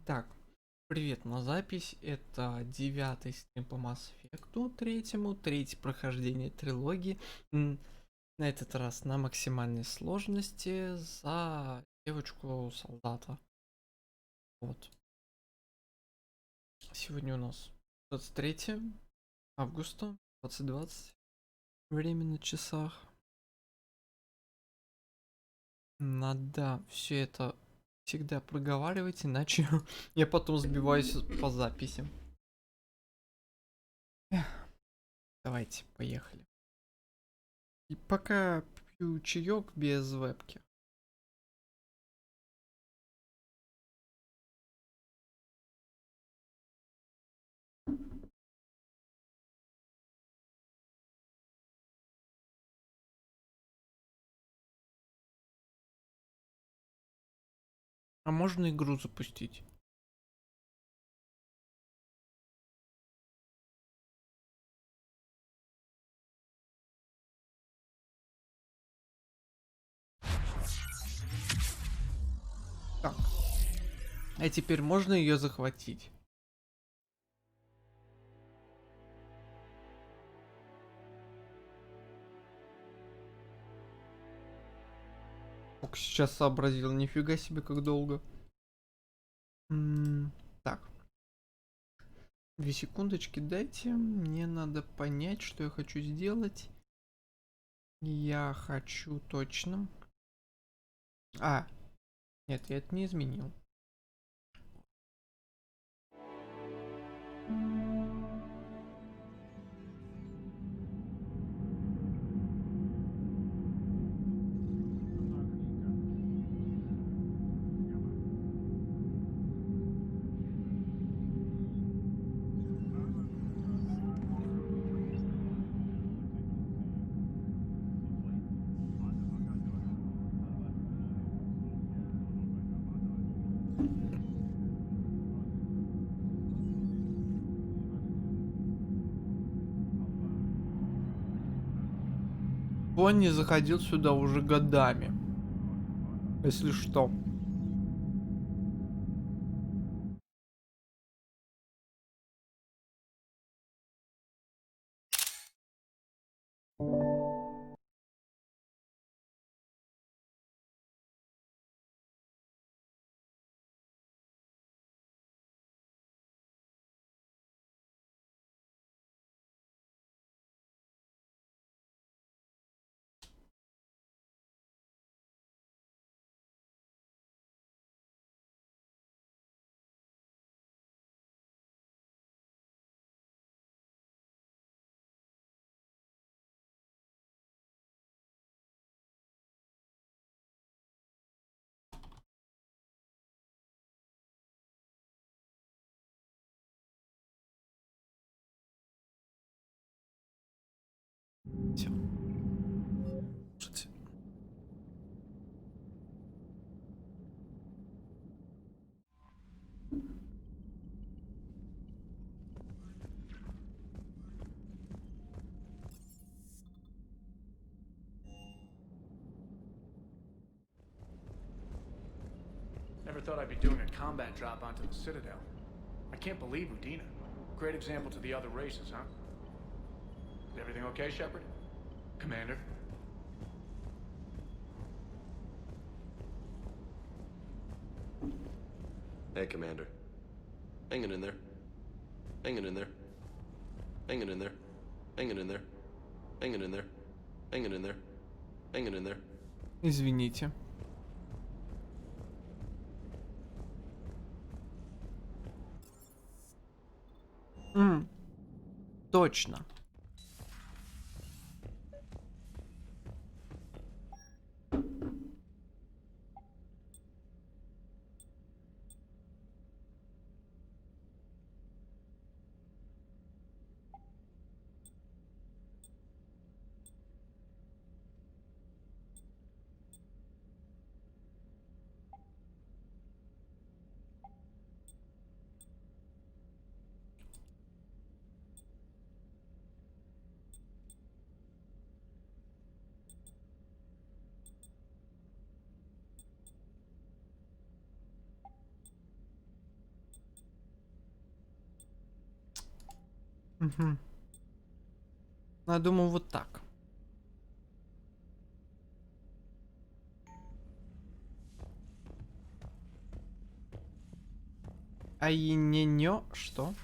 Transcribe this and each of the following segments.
Так, привет на запись. Это девятый стрим по Mass Effect третьему, третье прохождение трилогии. На этот раз на максимальной сложности за девочку-солдата. Вот. Сегодня у нас 23 августа, 20:20. Время на часах. Надо все это всегда проговаривать, иначе я потом сбиваюсь по записи. Давайте, поехали. И пока пью чаек без вебки. А можно игру запустить? Так. А теперь можно ее захватить? Только сейчас сообразил, нифига себе, как долго. Так, 2 секундочки дайте. Мне надо понять, что я хочу сделать. Я хочу точно. Нет, я это не изменил. Он не заходил сюда уже годами. Если что. Все. Never thought I'd be doing a combat drop onto the Citadel. I can't believe Udina. Great example to the other races, huh? Is everything okay, Shepard? Commander? Hey, Commander. Hanging in there. Hanging in there. Hanging in there. Hanging in there. Hanging in there. Hanging in there. Hanging in there. Извините. Точно. Угу. Ну, я думаю, вот так. А и не что?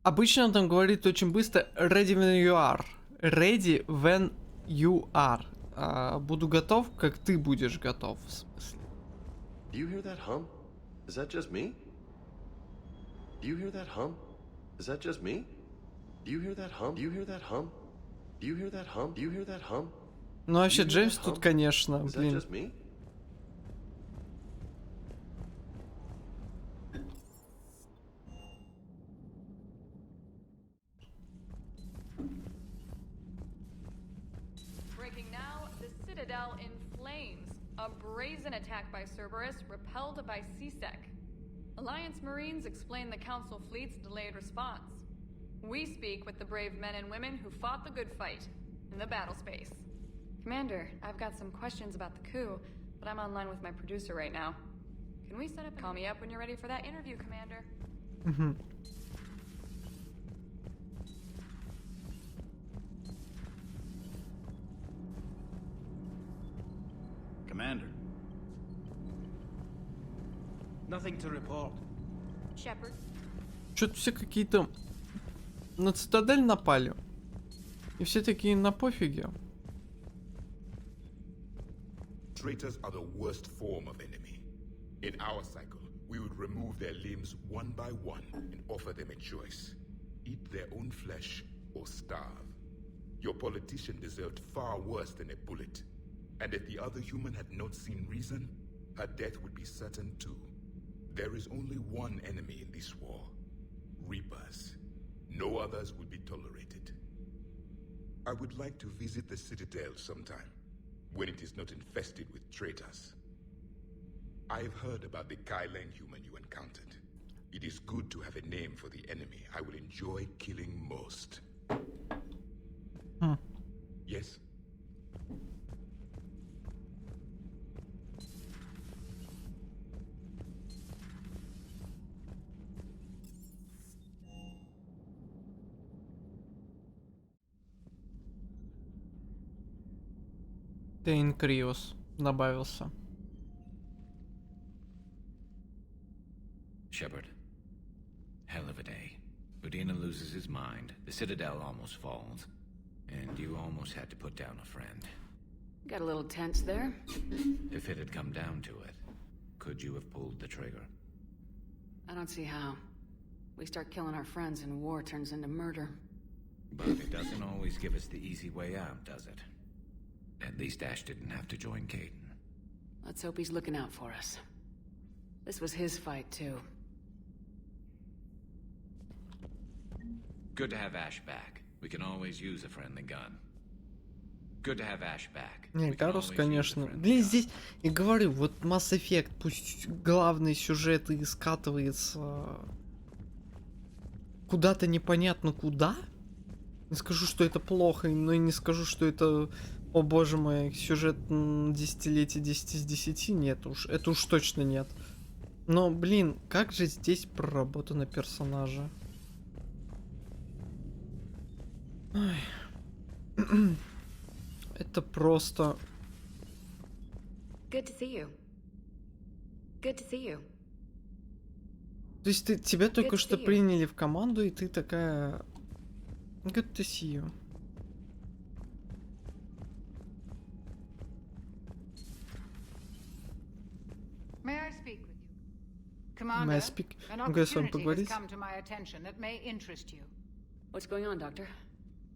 Обычно он там говорит очень быстро ready when you are. Ready when you are. Буду готов, как ты будешь готов. В смысле. Do you hear that hum? Is that just me? Do you hear that hum? Is that just me? Do you hear that hum? Do you hear that hum? Do you hear that hum? Do you hear that hum? Ну вообще Do you hear Джеймс that тут, hum? конечно, Is that блин. just me? Breaking now, the Citadel in flames. A brazen attack by Cerberus repelled by CSEC. Alliance Marines explain the Council fleet's delayed response. We speak with the brave men and women who fought the good fight in the battle space. Commander, I've got some questions about the coup, but I'm online with my producer right now. Can we set up? Call me up when you're ready for that interview, Commander. Угу. Commander. Nothing to report. Shepard. Что-то все какие-то на цитадель напали. И все такие на пофиге. Traitors are the worst form of enemy. In our cycle, we would remove their limbs one by one and offer them a choice. Eat their own flesh or starve. Your politician deserved far worse than a bullet. And if the other human had not seen reason, her death would be certain too. There is only one enemy in this war. Reapers. No others will be tolerated. I would like to visit the Citadel sometime, when it is not infested with traitors. I've heard about the Kylan human you encountered. It is good to have a name for the enemy I will enjoy killing most. Yes? Тейн Криос добавился. Shepard. Hell of a day. Udina loses his mind, the Citadel almost falls, and you almost had to put down a friend. Got a little tense there. If it had come down to it, could you have pulled the trigger? I don't see how. We start killing our friends and war turns into murder. But it doesn't always give us the easy way out, does it? At least Ash didn't have to join Caden. Let's hope he's looking out for us. This was his fight, too. Good to have Ash back. We can always use a friendly gun. Good to have Ash back. Не, We can Гарус, always use a конечно. friendly Блин, gun. здесь, я говорю, вот Mass Effect, пусть главный сюжет и скатывается куда-то непонятно куда. Не скажу, что это плохо, но и не скажу, что это, о боже мой, сюжет десятилетия 10 из 10. Нет уж, это уж точно нет. Но, блин, как же здесь проработаны персонажи. Ой. Это просто... Good to see you. Good to see you. То есть тебя только Good to что see you. приняли в команду, и ты такая... Good to see you. May I speak with you? Commander, May I speak? an Могу я с вами opportunity has поговорить? come to my attention that may interest you. What's going on, Doctor?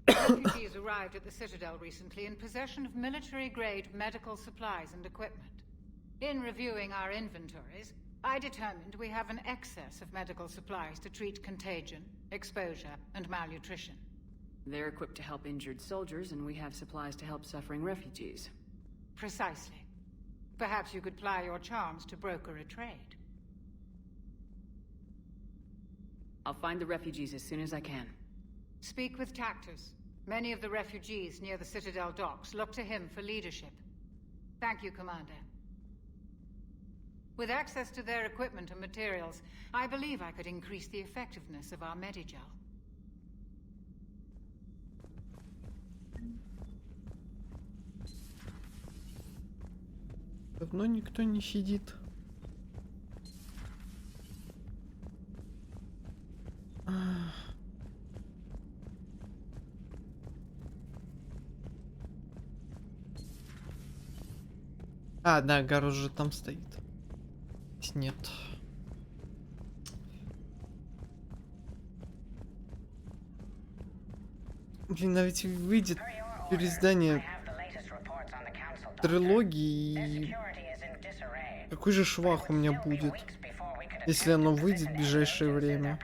Refugees arrived at the Citadel recently in possession of military-grade medical supplies and equipment. In reviewing our inventories, I determined we have an excess of medical supplies to treat contagion, exposure, and malnutrition. They're equipped to help injured soldiers, and we have supplies to help suffering refugees. Precisely. Perhaps you could ply your charms to broker a trade. I'll find the refugees as soon as I can. Speak with Tactus. Many of the refugees near the Citadel docks look to him for leadership. Thank you, Commander. With access to their equipment and materials, I believe I could increase the effectiveness of our Medigel. Давно никто не сидит. Да, Гарус же там стоит. Нет. Блин, а ведь выйдет переиздание трилогии, и какой же швах у меня будет, если оно выйдет в ближайшее время.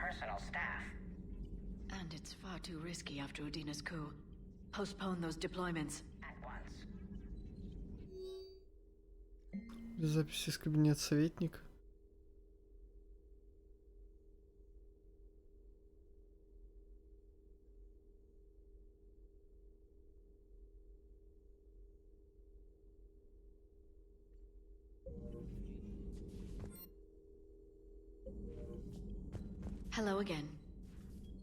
Запись из кабинета советника. Hello again.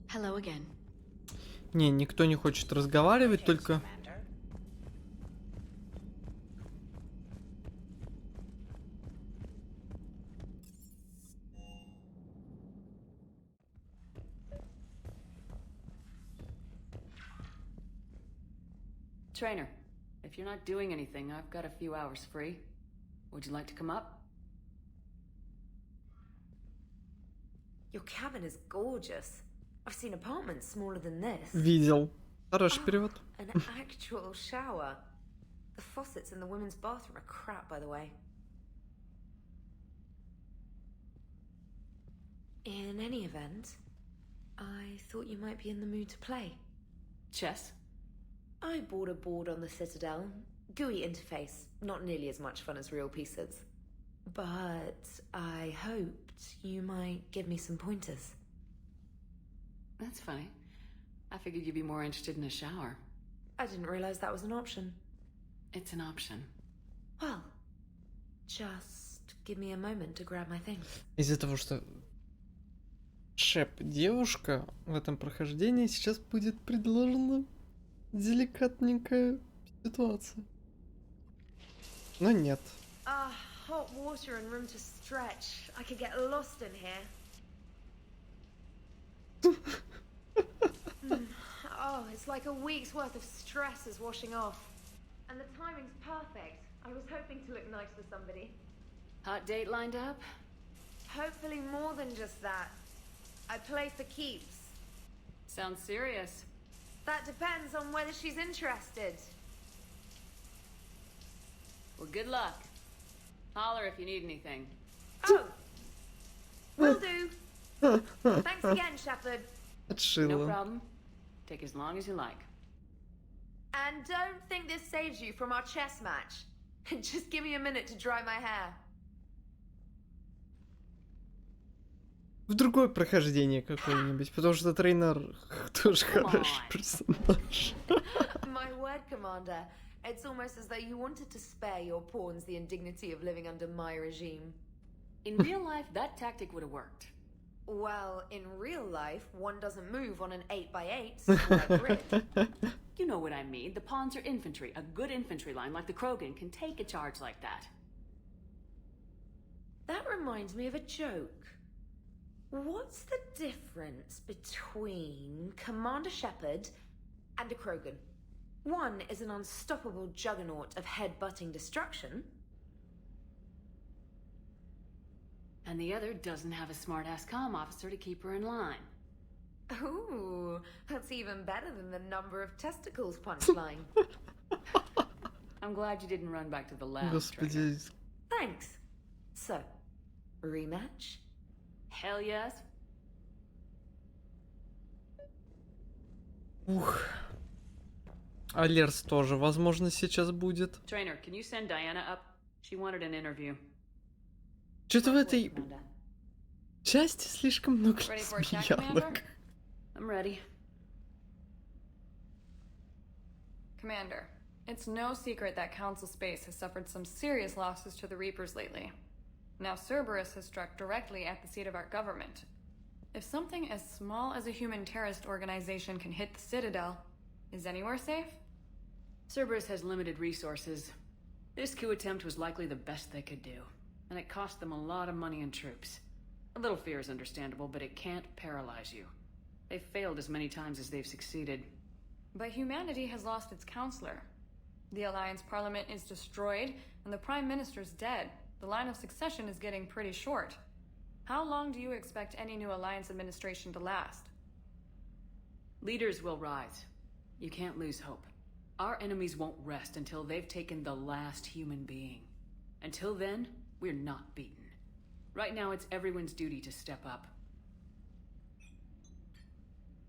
Hello again. Не, никто не хочет разговаривать, только... Trainer, if you're not doing anything, I've got a few hours free. Would you like to come up? Your cabin is gorgeous. I've seen apartments smaller than this. Видел. Хороший перевод. An actual shower. The faucets in the women's bathroom are crap, by the way. In any event, I thought you might be in the mood to play. Chess? I bought a board on the Citadel. GUI interface. Not nearly as much fun as real pieces. But I hoped you might give me some pointers. That's funny. I figured you'd be more interested in a shower. I didn't realize that was an option. It's an option. Well, just give me a moment to grab my things. Из-за того, что Шеп девушка в этом прохождении, сейчас будет предложена деликатненькая ситуация. Но нет. Hot water and room to stretch. I could get lost in here. Oh, it's like a week's worth of stress is washing off. And the timing's perfect. I was hoping to look nice for somebody. Hot date lined up? Hopefully more than just that. I play for keeps. Sounds serious. That depends on whether she's interested. Well, good luck. Holler if you need anything. Oh! Will do. Thanks again, Shepherd. Отшила. No problem. Take as long as you like. And don't think this saves you from our chess match. Just give me a minute to dry my hair. В другое прохождение какое-нибудь, потому что тренер тоже хороший персонаж. My word, Commander. It's almost as though you wanted to spare your pawns the indignity of living under my regime. In real life, that tactic would have worked. Well, in real life, one doesn't move on an 8x8 grid. You know what I mean. The pawns are infantry. A good infantry line like the Krogan can take a charge like that. That reminds me of a joke. What's the difference between Commander Shepherd and a Krogan? One is an unstoppable juggernaut of head-butting destruction. And the other doesn't have a smart-ass comm officer to keep her in line. Ooh, that's even better than the number of testicles punchline. I'm glad you didn't run back to the lab. Господи. Thanks. So, rematch? Hell yes. Ух. Алерс тоже, возможно, сейчас будет. Trainer, can you send Diana up? She wanted an interview. Что-то в этой части слишком много смеялок. I'm ready. Commander, it's no secret that Council Space has suffered some serious losses to the Reapers lately. Now Cerberus has struck directly at the seat of our government. If something as small as a human terrorist organization can hit the Citadel, is anywhere safe? Cerberus has limited resources. This coup attempt was likely the best they could do, and it cost them a lot of money and troops. A little fear is understandable, but it can't paralyze you. They've failed as many times as they've succeeded. But humanity has lost its counselor. The Alliance Parliament is destroyed, and the Prime Minister's dead. The line of succession is getting pretty short. How long do you expect any new Alliance administration to last? Leaders will rise. You can't lose hope. Our enemies won't rest until they've taken the last human being. Until then, we're not beaten. Right now, it's everyone's duty to step up.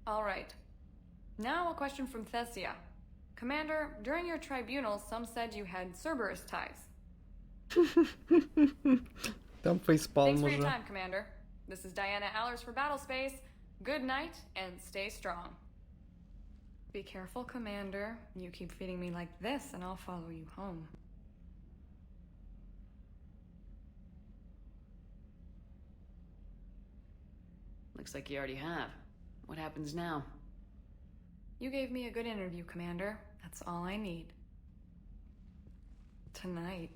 All right. Now a question from Thessia. Commander, during your tribunal, some said you had Cerberus ties. Там фейспалм Thanks for your уже. time, Commander. This is Diana Allers for Battlespace. Good night, and stay strong. Be careful, Commander. You keep feeding me like this, and I'll follow you home. Looks like you already have. What happens now? You gave me a good interview, Commander. That's all I need. Tonight.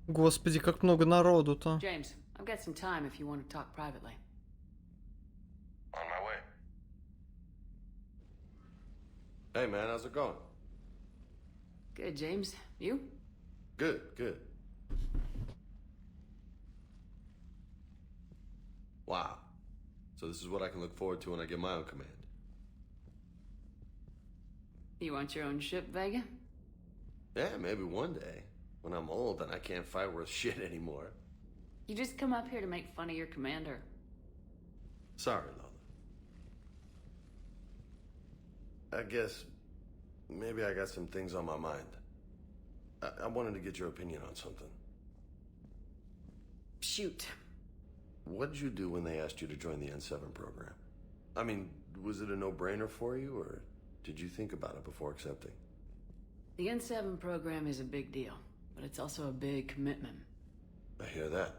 Господи, как много народу-то. James, I've got some time if you want to talk privately. On my way. Hey, man, how's it going? Good, James. You? Good, good. Wow. So this is what I can look forward to when I get my own command. You want your own ship, Vega? Yeah, maybe one day. When I'm old and I can't fight worth shit anymore. You just come up here to make fun of your commander. Sorry, Lola. I guess maybe I got some things on my mind. I wanted to get your opinion on something. Shoot. What did you do when they asked you to join the N7 program? I mean, was it a no-brainer for you, or did you think about it before accepting? The N7 program is a big deal, but it's also a big commitment. I hear that.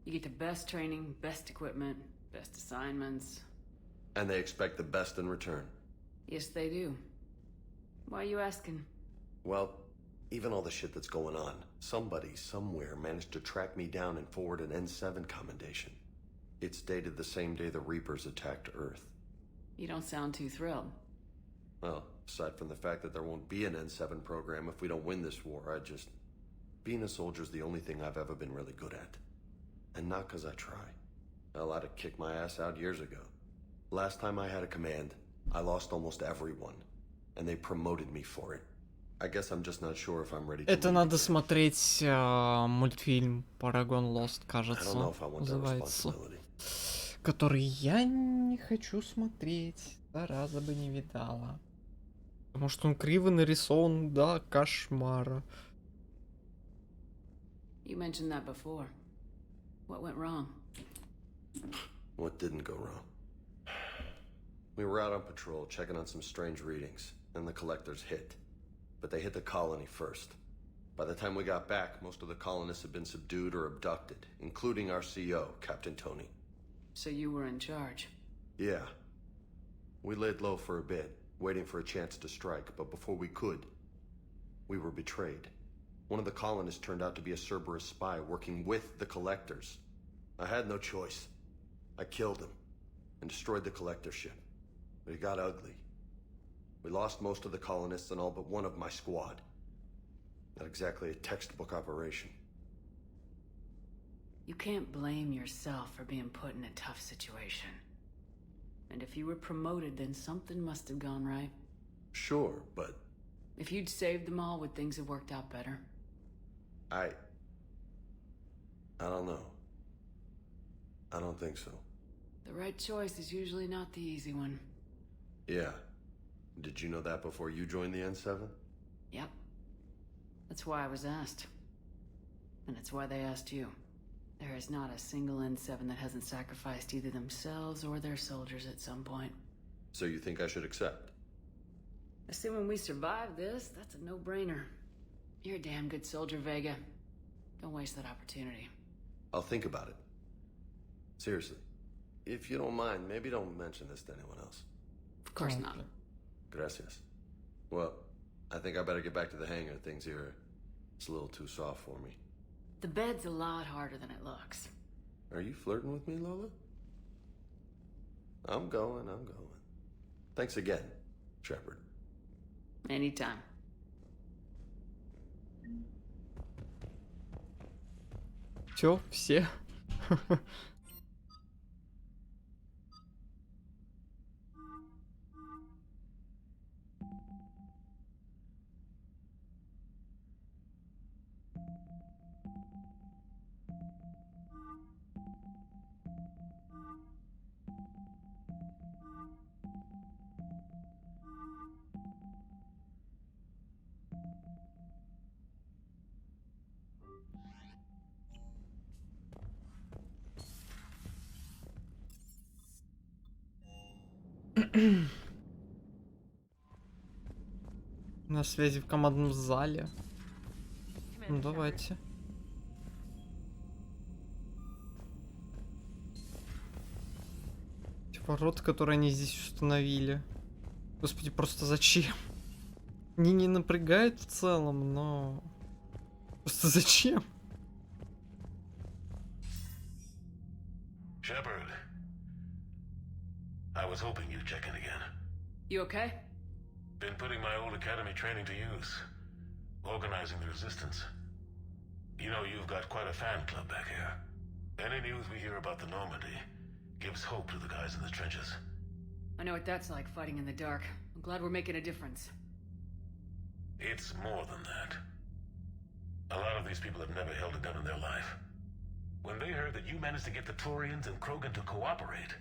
You get the best training, best equipment, best assignments. And they expect the best in return. Yes, they do. Why are you asking? Well, even all the shit that's going on, somebody somewhere managed to track me down and forward an N7 commendation. It's dated the same day the Reapers attacked Earth. You don't sound too thrilled. Well, aside from the fact that there won't be an N7 program if we don't win this war, being a soldier's the only thing I've ever been really good at. And not because I try. Hell, I'd have kicked my ass out years ago. Last time I had a command, I lost almost everyone. And they promoted me for it. I guess I'm just not sure if I'm ready to Это leave надо again. смотреть мультфильм Paragon Lost, I don't know кажется, if I want that называется. responsibility. Который я не хочу смотреть. Зараза бы не видала. Потому что он криво нарисован до кошмара. You mentioned that before. What went wrong? What didn't go wrong? We were out on patrol, checking on some strange readings, and the collectors hit. But they hit the colony first. By the time we got back, most of the colonists had been subdued or abducted, including our CO, Captain Tony. So you were in charge. Yeah. We laid low for a bit, waiting for a chance to strike, but before we could, we were betrayed. One of the colonists turned out to be a Cerberus spy working with the collectors. I had no choice. I killed him and destroyed the collector ship. But it got ugly. We lost most of the colonists and all but one of my squad. Not exactly a textbook operation. You can't blame yourself for being put in a tough situation. And if you were promoted, then something must have gone right. Sure, but If you'd saved them all, would things have worked out better? I don't know. I don't think so. The right choice is usually not the easy one. Yeah. Did you know that before you joined the N7? Yep. That's why I was asked. And it's why they asked you. There is not a single N7 that hasn't sacrificed either themselves or their soldiers at some point. So you think I should accept? Assuming we survive this, that's a no-brainer. You're a damn good soldier, Vega. Don't waste that opportunity. I'll think about it. Seriously. If you don't mind, maybe don't mention this to anyone else. Of course not. Gracias. Well, I think I better get back to the hangar. Things here, it's a little too soft for me. The bed's a lot harder than it looks. Are you flirting with me, Lola? I'm going. Thanks again, Shepard. Anytime. Чё, все? На связи в командном зале. Ну давайте. Ворот, которые они здесь установили. Господи, просто зачем? Не напрягает в целом, но... Просто зачем? Shepard, I was hoping you'd check in again. You okay? Been putting my old academy training to use. Organizing the resistance. You know, you've got quite a fan club back here. Any news we hear about the Normandy gives hope to the guys in the trenches. I know what that's like, fighting in the dark. I'm glad we're making a difference. It's more than that. A lot of these people have never held a gun in their life. When they heard that you managed to get the Turians and Krogan to cooperate,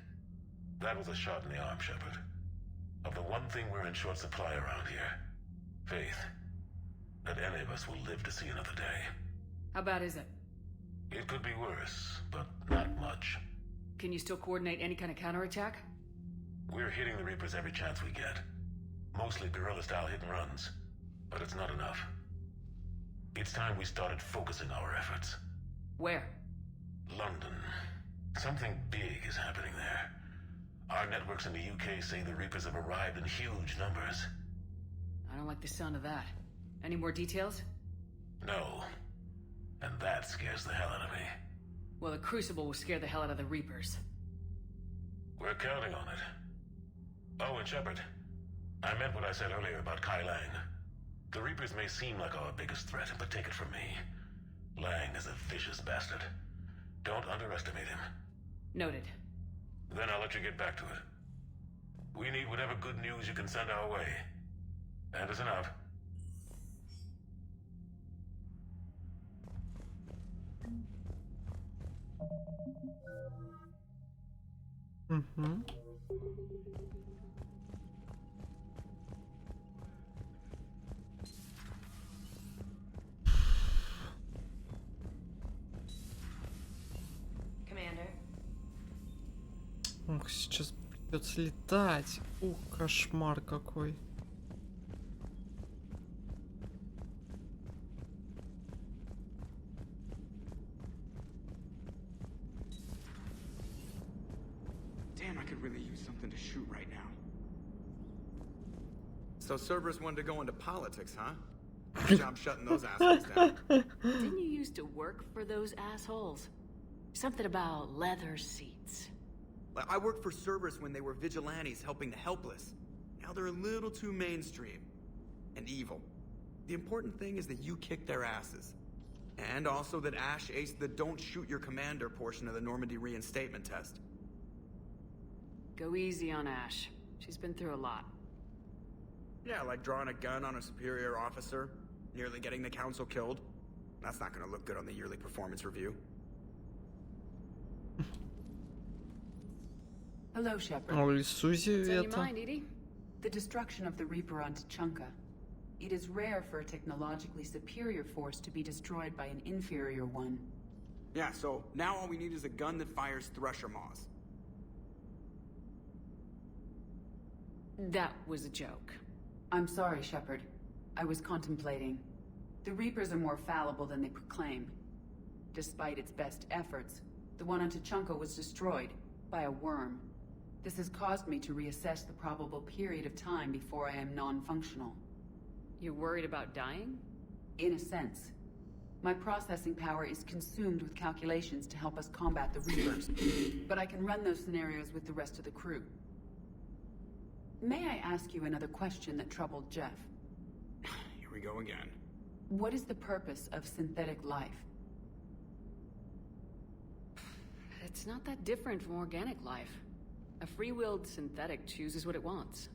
that was a shot in the arm, Shepard. Of the one thing we're in short supply around here. Faith. That any of us will live to see another day. How bad is it? It could be worse, but not much. Can you still coordinate any kind of counterattack? We're hitting the Reapers every chance we get. Mostly guerrilla-style hit-and-runs. But it's not enough. It's time we started focusing our efforts. Where? London. Something big is happening there. Our networks in the UK say the Reapers have arrived in huge numbers. I don't like the sound of that. Any more details? No. And that scares the hell out of me. Well, the Crucible will scare the hell out of the Reapers. We're counting on it. Oh, and Shepard, I meant what I said earlier about Kai Lang. The Reapers may seem like our biggest threat, but take it from me. Lang is a vicious bastard. Don't underestimate him. Noted. Then I'll let you get back to it. We need whatever good news you can send our way. Anderson out. Угу. Ох, сейчас придется летать. Ух, кошмар какой. Damn, I could really use something to shoot right now. So Cerberus wanted to go into politics, huh? Good job shutting those assholes down. Didn't you used to work for those assholes? Something about leather seats. I worked for Cerberus when they were vigilantes helping the helpless. Now they're a little too mainstream. And evil. The important thing is that you kicked their asses. And also that Ash aced the don't shoot your commander portion of the Normandy reinstatement test. Go easy on Ash. She's been through a lot. Yeah, like drawing a gun on a superior officer, nearly getting the council killed. That's not gonna look good on the yearly performance review. Hello, Shepard. Ой, Сузи What's on your это... mind, Edie? The destruction of the Reaper on Tuchanka. It is rare for a technologically superior force to be destroyed by an inferior one. Yeah, so now all we need is a gun that fires Thresher Maws. That was a joke. I'm sorry, Shepard. I was contemplating. The Reapers are more fallible than they proclaim. Despite its best efforts, the one on Tachanka was destroyed by a worm. This has caused me to reassess the probable period of time before I am non-functional. You worried about dying? In a sense. My processing power is consumed with calculations to help us combat the Reapers, but I can run those scenarios with the rest of the crew. May I ask you another question that troubled Jeff? Here we go again. What is the purpose of synthetic life? It's not that different from organic life. A free-willed synthetic chooses what it wants.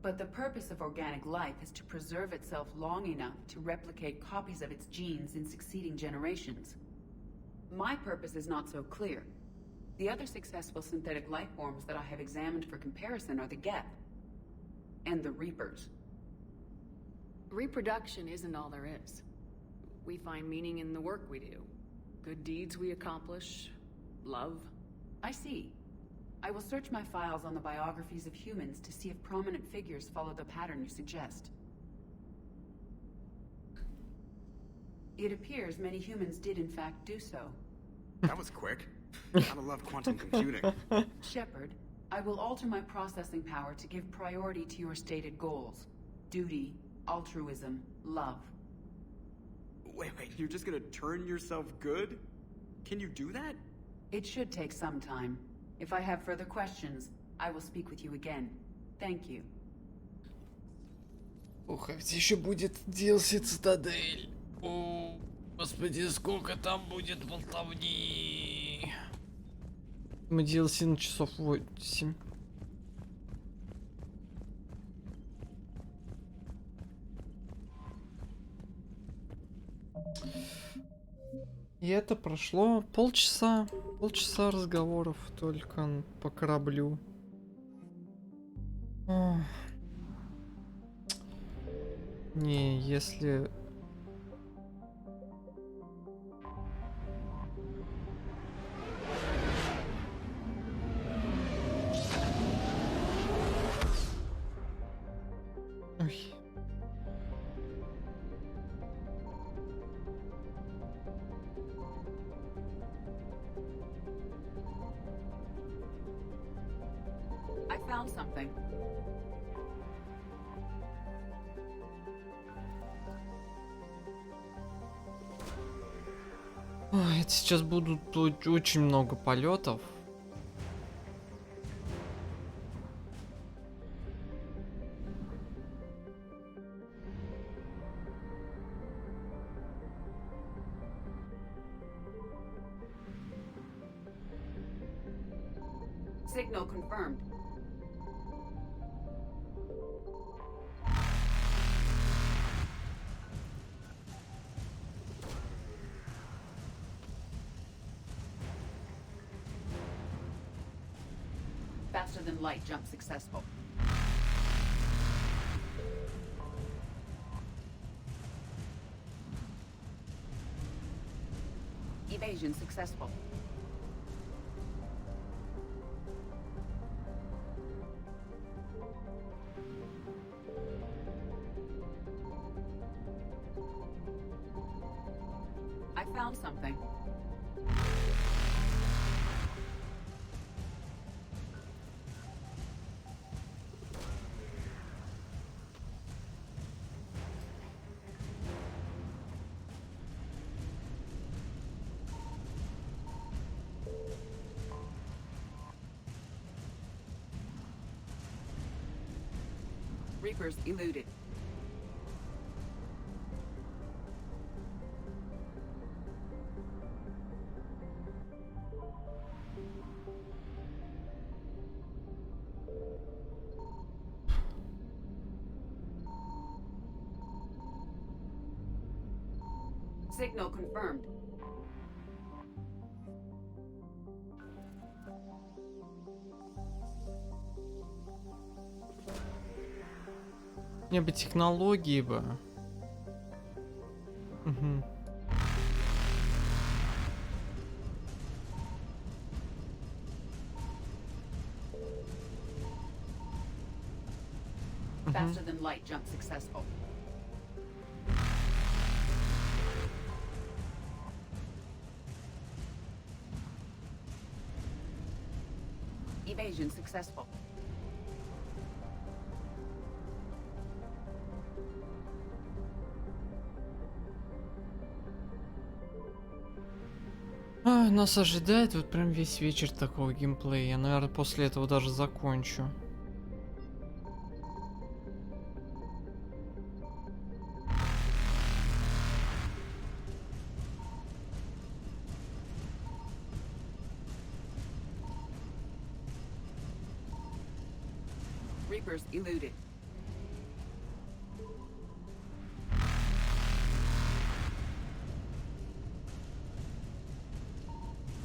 But the purpose of organic life is to preserve itself long enough to replicate copies of its genes in succeeding generations. My purpose is not so clear. The other successful synthetic life forms that I have examined for comparison are the Geth and the Reapers. Reproduction isn't all there is. We find meaning in the work we do. Good deeds we accomplish. Love. I see. I will search my files on the biographies of humans to see if prominent figures follow the pattern you suggest. It appears many humans did in fact do so. That was quick. Gotta love quantum computing. Shepard, I will alter my processing power to give priority to your stated goals. Duty, altruism, love. Wait, you're just gonna turn yourself good? Can you do that? It should take some time. If I have further questions, I will speak with you again. Thank you. Ох, а ведь еще будет DLC Цитадель. О, господи, сколько там будет болтовни. Мы DLC на часов 8. И это прошло полчаса разговоров только по кораблю. Ох. Не, если... Ой. I found something. Ой, это сейчас будут очень много полетов. Signal confirmed. Faster than light jump successful. Evasion successful. I found something. Reapers eluded. Signal confirmed. Мне бы технологии бы. Угу. Faster than light jump successful. Evasion successful. Нас ожидает вот прям весь вечер такого геймплея. Я, наверное, после этого даже закончу. Reapers eluded.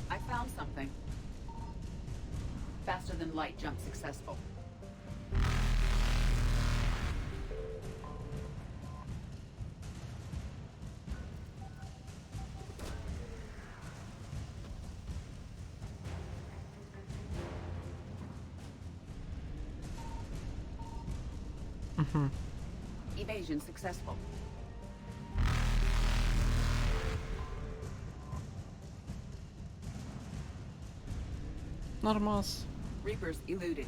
I found something. Faster than light jump successful. Evasion successful. Нормас. Reapers eluded.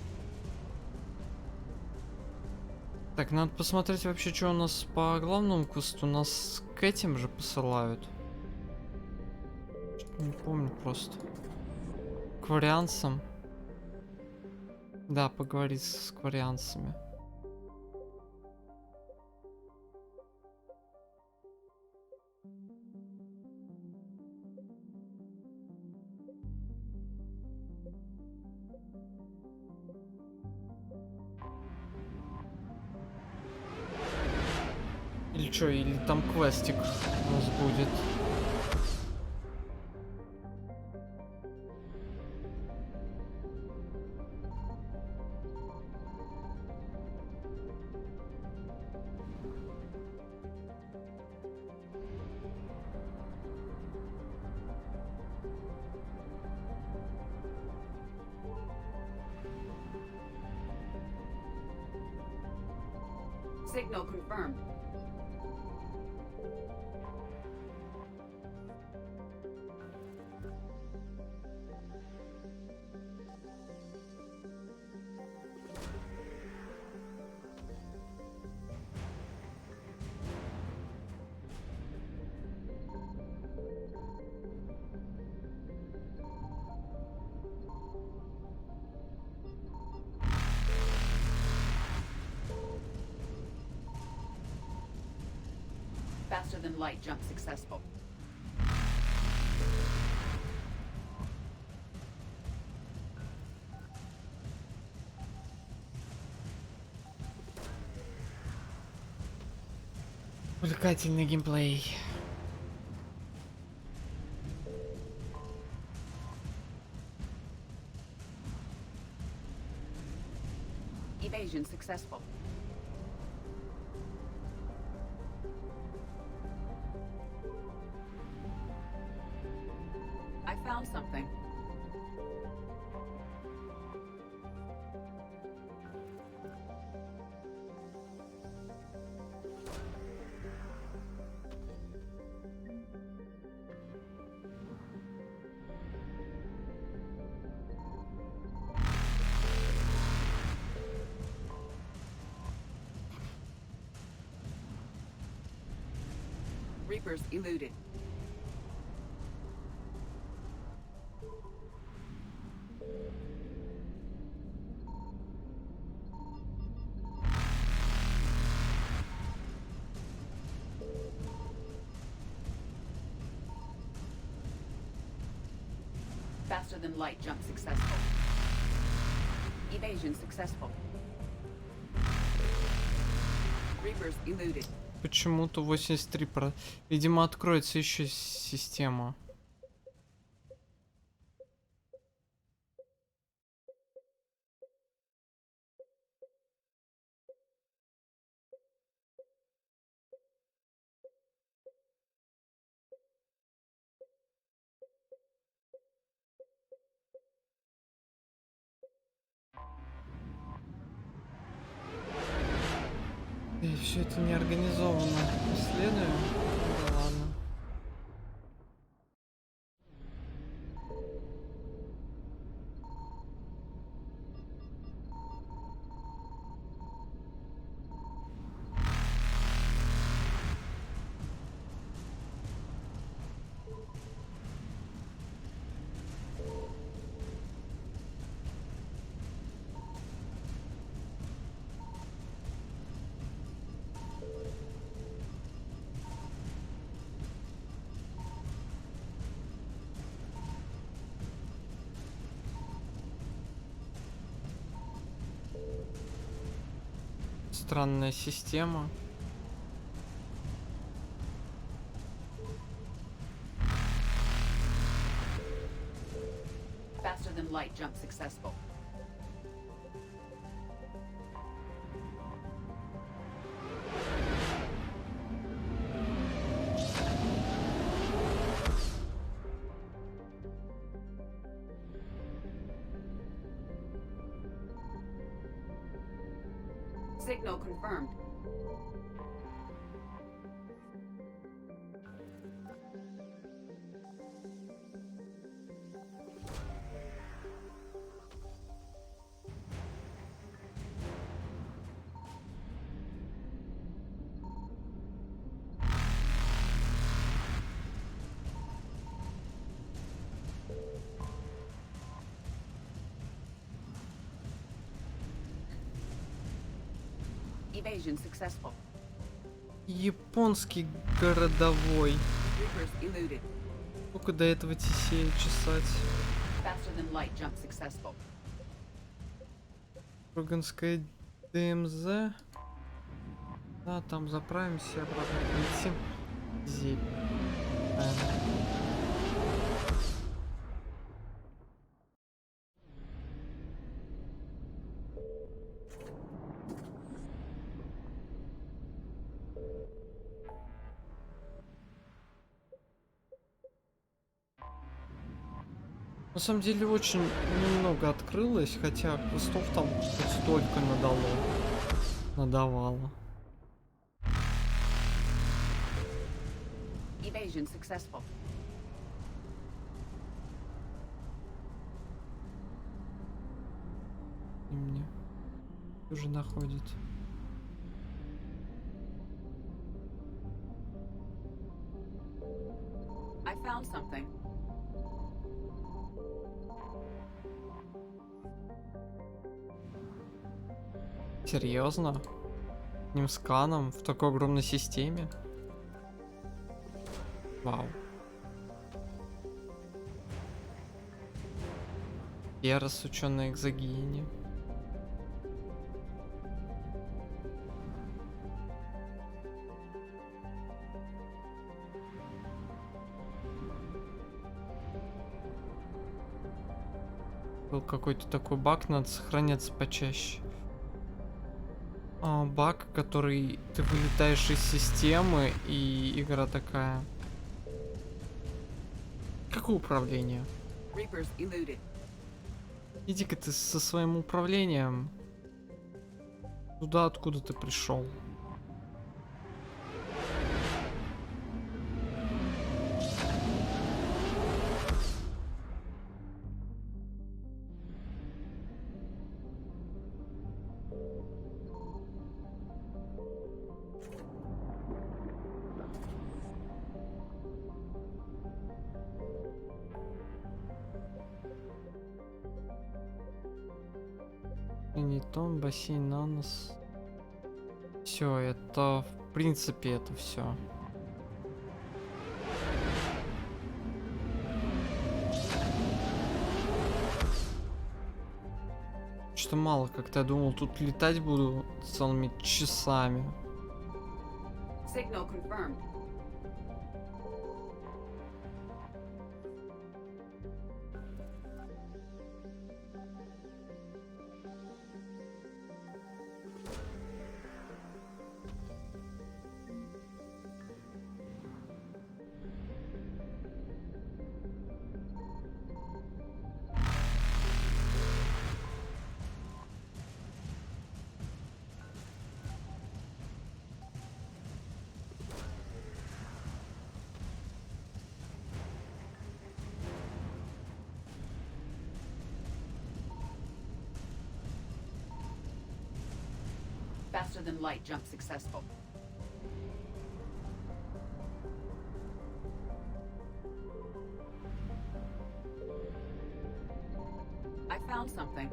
Так, надо посмотреть вообще, что у нас по главному квесту. Нас к этим же посылают. Что-то не помню просто. К варианцам. Да, поговорить с кварианцами. Или что, или там квестик у нас будет. Signal confirmed. Faster than light jump successful. Увлекательный геймплей. Evasion successful. I found something. Reapers eluded. Faster than light jump successful. Evasion successful. Reapers eluded. Почему-то 83 про... Видимо, откроется еще система. И все это неорганизованно исследую. Ну да ладно. Странная система. Faster than light jump successful. Signal confirmed. Evasion successful. Японский городовой. Reapers eluded. Сколько до этого тесей чесать? Faster than light jump successful. Роганская ДМЗ. Да, там заправимся и обратно полетим. Зель. На самом деле очень немного открылось, хотя квестов там хоть столько надавало. Evasion successful. И мне уже находит. I found something. Серьезно? Одним сканом в такой огромной системе? Вау. Я рассученный экзогене. Был какой-то такой баг, надо сохраняться почаще. Баг, который ты вылетаешь из системы, и игра такая. Какое управление? Иди-ка ты со своим управлением туда, откуда ты пришел. Нитон, бассейн, нанос. Все, это в принципе это все. Что мало, как-то я думал, тут летать буду целыми часами. Signal confirmed. Faster than light jump successful. I found something.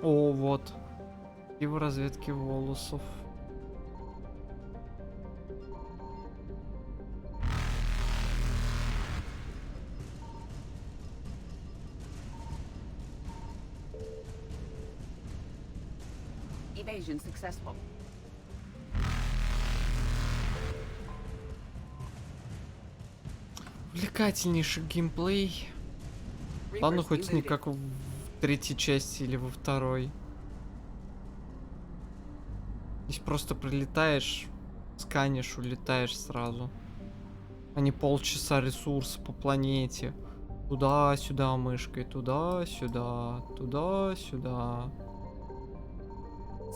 О, вот. И в разведке волосов. Evasion successful. Увлекательнейший геймплей. Ладно, хоть не как в третьей части или во второй. Здесь просто прилетаешь, сканишь, улетаешь сразу. А не полчаса ресурса по планете. Туда-сюда мышкой, туда-сюда, туда-сюда.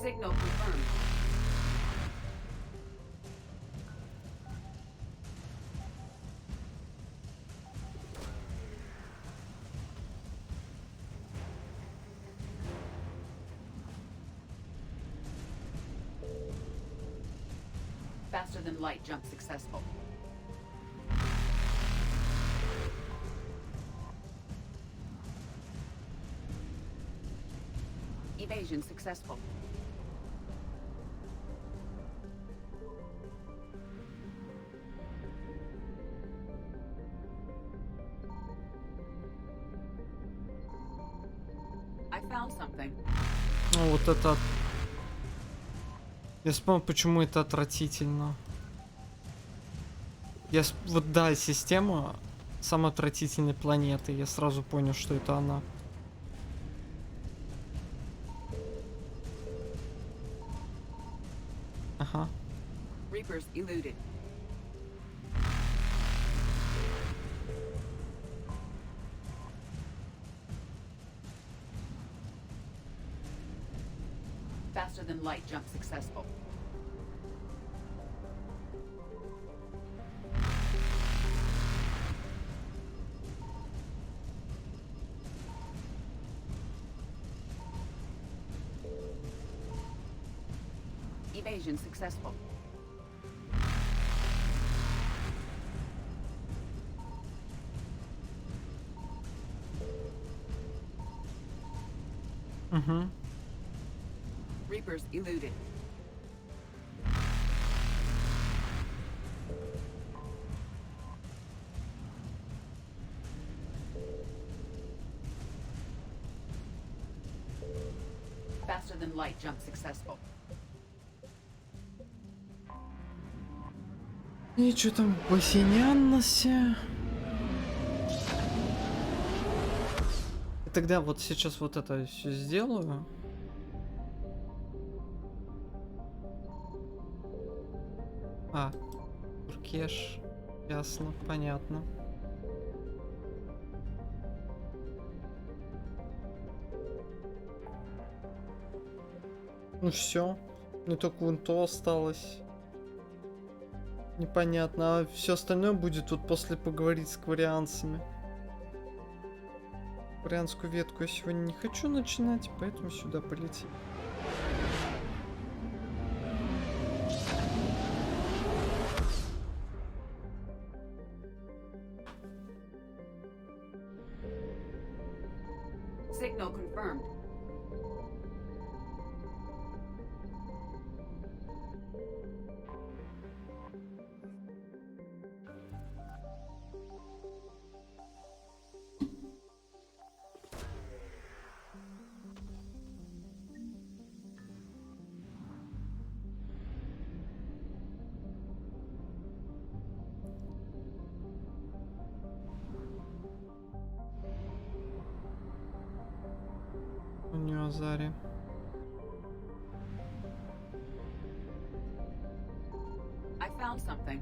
Signal confirmed. Faster than light jump successful. Evasion successful. I found something. Ну вот это... Я вспомнил, почему это отвратительно. Вот да, система самой отвратительной планеты. Я сразу понял, что это она. Ага. Reapers eluded. Faster than light jump successful. Evasion successful. Угу. Reapers eluded. Faster than light jump successful. И что там посинялся? Тогда вот сейчас вот это все сделаю. А, туркеш. Ясно, понятно. Ну все, мне только вон то осталось. Непонятно, а все остальное будет вот после поговорить с кварианцами. Кварианскую ветку я сегодня не хочу начинать, поэтому сюда полетим. Signal confirmed. У нее Азари. I found something.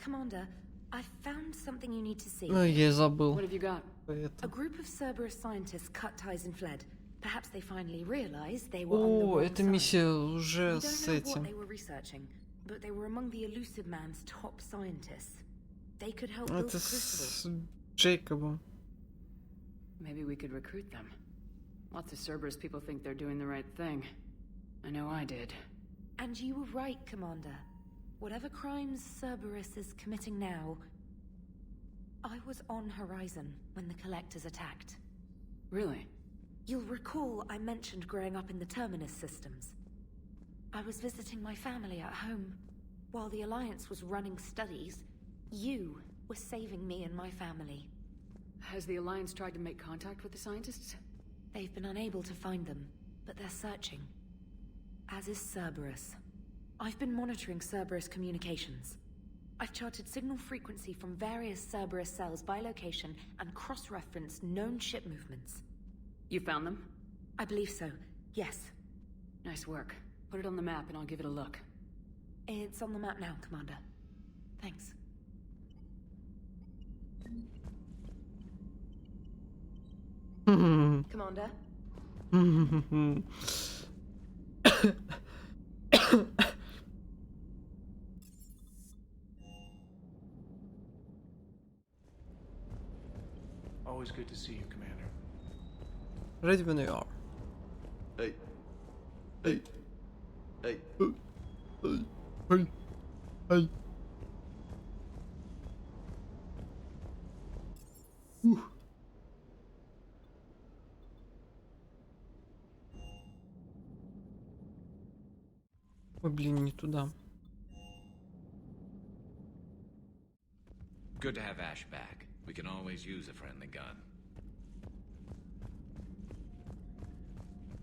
Commander, I found something you need to see. Я забыл. What have you got? A group of Cerberus scientists cut ties and fled. Perhaps they finally realized they were on the О, wrong эта side. миссия уже We с don't know what этим. they were researching, but they were among the Elusive Man's top scientists. They could help build Это the crucible. с Джейкобом. Maybe we could recruit them. Lots of Cerberus people think they're doing the right thing. I know I did. And you were right, Commander. Whatever crimes Cerberus is committing now, I was on Horizon when the Collectors attacked. Really? You'll recall I mentioned growing up in the Terminus systems. I was visiting my family at home. While the Alliance was running studies, you were saving me and my family. Has the Alliance tried to make contact with the scientists? They've been unable to find them, but they're searching. As is Cerberus. I've been monitoring Cerberus communications. I've charted signal frequency from various Cerberus cells by location and cross-referenced known ship movements. You found them? I believe so, yes. Nice work. Put it on the map and I'll give it a look. It's on the map now, Commander. Thanks. Commander? Always good to see you, Commander. Ready when you are. Hey. Hey. Hey. Hey. Hey. Ой, блин, не туда. Good to have Ash back. We can always use a friendly gun.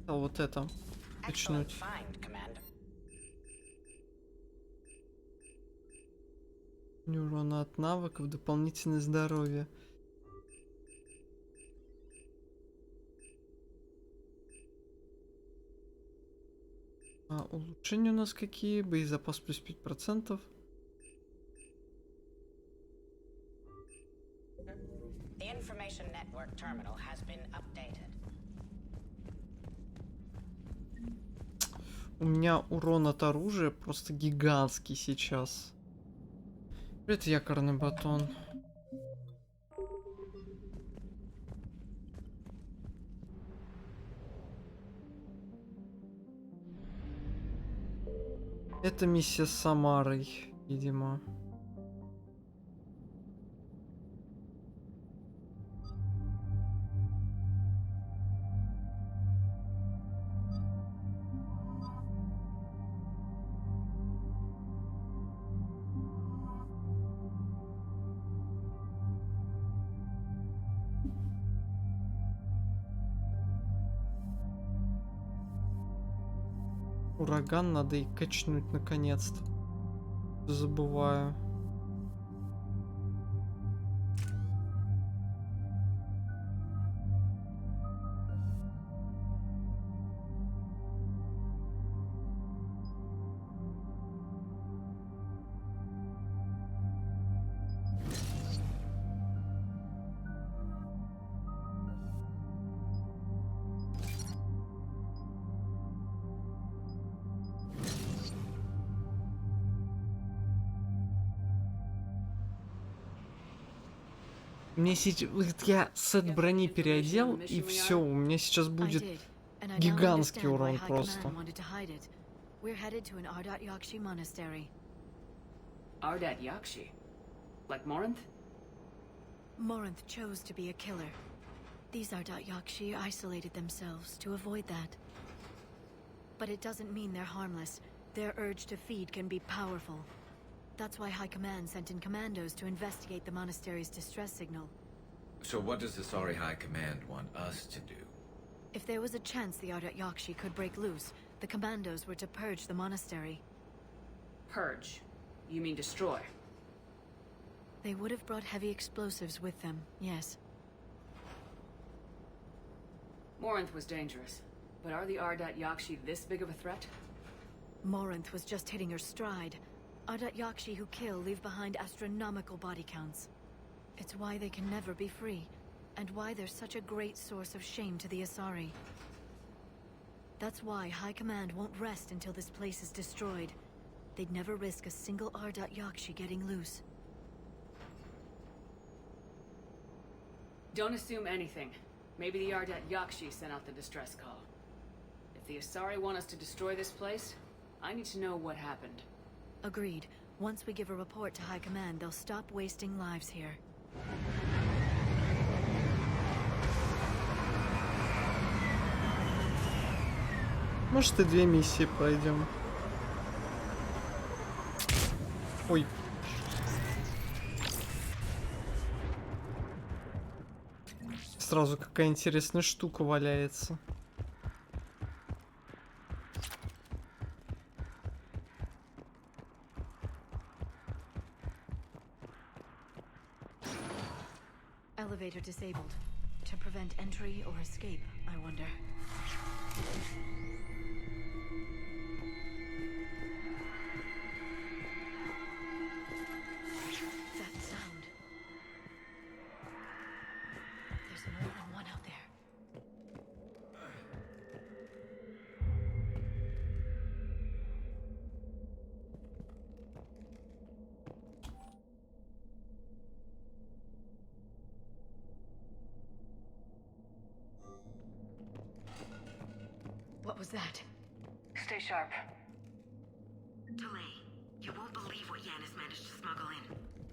А вот это. Качнуть. Урона от навыков, дополнительное здоровье. А улучшения у нас какие? Боезапас плюс 5%. The information network terminal has been updated. У меня урон от оружия просто гигантский сейчас. Это якорный батон. Это миссия с Самарой, видимо. Ураган надо и качнуть наконец-то. Забываю. Мне сейчас... Я сет брони переодел, и все, у меня сейчас будет гигантский урон просто. We're headed to an Ardat Yakshi monastery. Ardat Yakshi? Like Morinth? Morinth chose to be a killer. These Ardat Yakshi isolated themselves to avoid that. But it doesn't mean they're harmless. Their urge to feed can be powerful. That's why High Command sent in commandos to investigate the monastery's distress signal. So what does the Sorry High Command want us to do? If there was a chance the Ardat Yakshi could break loose, the commandos were to purge the monastery. Purge? You mean destroy? They would have brought heavy explosives with them, yes. Morinth was dangerous, but are the Ardat Yakshi this big of a threat? Morinth was just hitting her stride. Ardat Yakshi who kill leave behind astronomical body counts. It's why they can never be free, and why they're such a great source of shame to the Asari. That's why High Command won't rest until this place is destroyed. They'd never risk a single Ardat Yakshi getting loose. Don't assume anything. Maybe the Ardat Yakshi sent out the distress call. If the Asari want us to destroy this place, I need to know what happened. Agreed. Once we give a report to High Command, they'll stop wasting lives here. Может, и 2 миссии пройдем. Ой. Сразу какая интересная штука валяется. Elevator disabled. To prevent entry or escape, I wonder. That sound. There's more than one out there. What was that? Stay sharp. Delay. You won't believe what Yan has managed to smuggle in.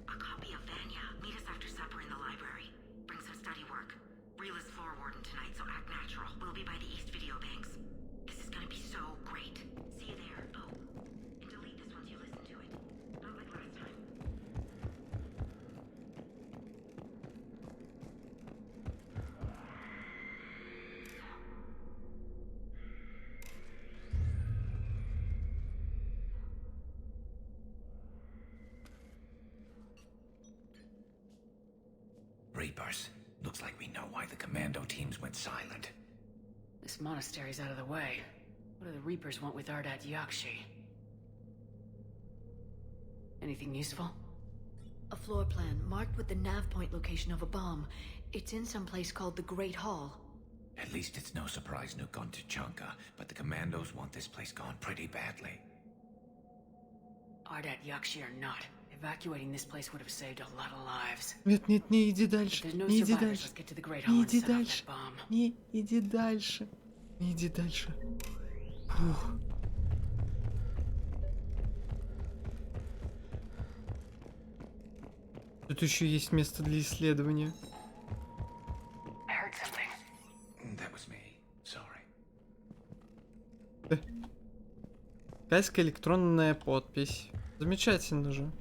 A copy of Vanya. Meet us after supper in the library. Bring some study work. Reel is floor warden tonight, so act natural. We'll be by the East Video Banks. This is gonna be so great. See you there. Oh, and delete this once you listen to it. Not like last time. Reapers. Looks like we know why the commando teams went silent. This monastery's out of the way. What do the Reapers want with Ardat Yakshi? Anything useful? A floor plan marked with the nav point location of a bomb. It's in some place called the Great Hall. At least it's no surprise Nuke gone to Chunka, but the commandos want this place gone pretty badly. Ardat Yakshi or not, evacuating this place would have saved a lot of lives. Нет, нет, не иди дальше. There's no Не иди survivors. дальше. Let's get to the Great Hall Не and иди set off дальше. that bomb. Не иди дальше. Не иди дальше. Фух. Тут еще есть место для исследования. I heard something. That was me. Sorry. Китайская электронная подпись. Замечательно же.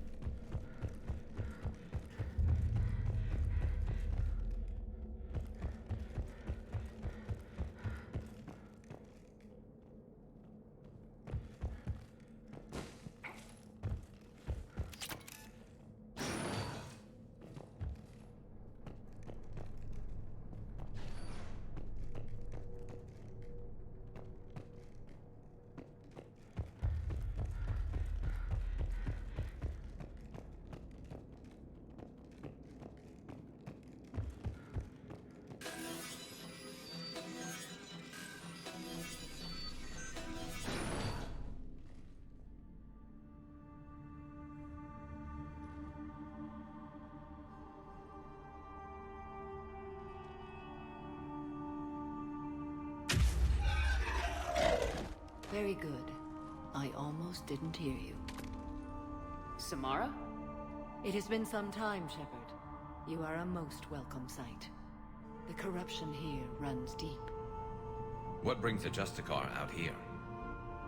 Very good. I almost didn't hear you. Samara? It has been some time, Shepard. You are a most welcome sight. The corruption here runs deep. What brings the Justicar out here?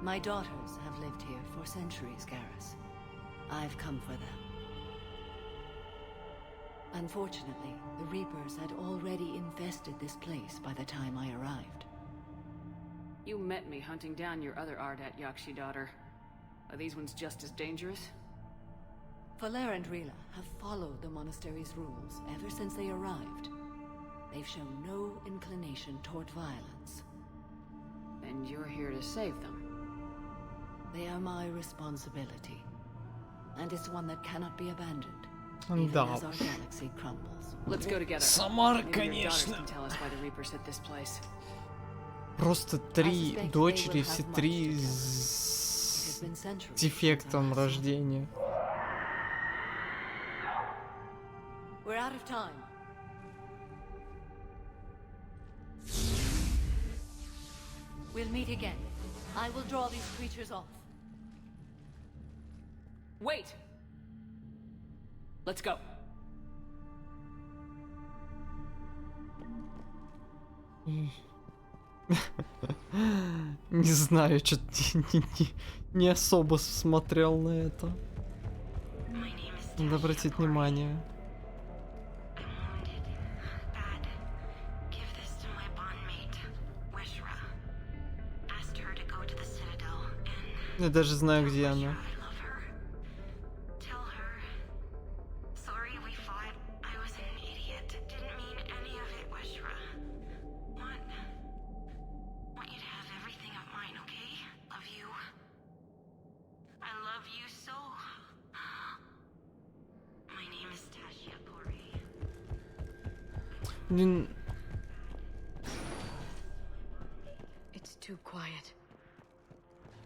My daughters have lived here for centuries, Garrus. I've come for them. Unfortunately, the Reapers had already infested this place by the time I arrived. You met me hunting down your other Ardat Yakshi daughter. Are these ones just as dangerous? Faler and Rila have followed the monastery's rules ever since they arrived. They've shown no inclination toward violence. And you're here to save them? They are my responsibility. and it's one that cannot be abandoned. Even Да as our уж. galaxy crumbles. Let's go together. Самара, Maybe your daughters конечно. can tell us why the Reapers hit this place. Просто три дочери, все три It has с been centuries дефектом since I saw рождения. We're out of time. We'll meet again. I will draw these creatures off. Wait! Let's go. Не знаю, что-то не особо смотрел на это. Надо обратить внимание. Give this to my bondmate, Wishra. Asked her to go to the Citadel and Я даже знаю, где она. I love her. Tell her. Sorry we fought. I was an idiot. Didn't mean any of it, Wishra. Want you to have everything of mine, okay? Love you. I love you so. My name is Tashia Pori. Блин, It's too quiet.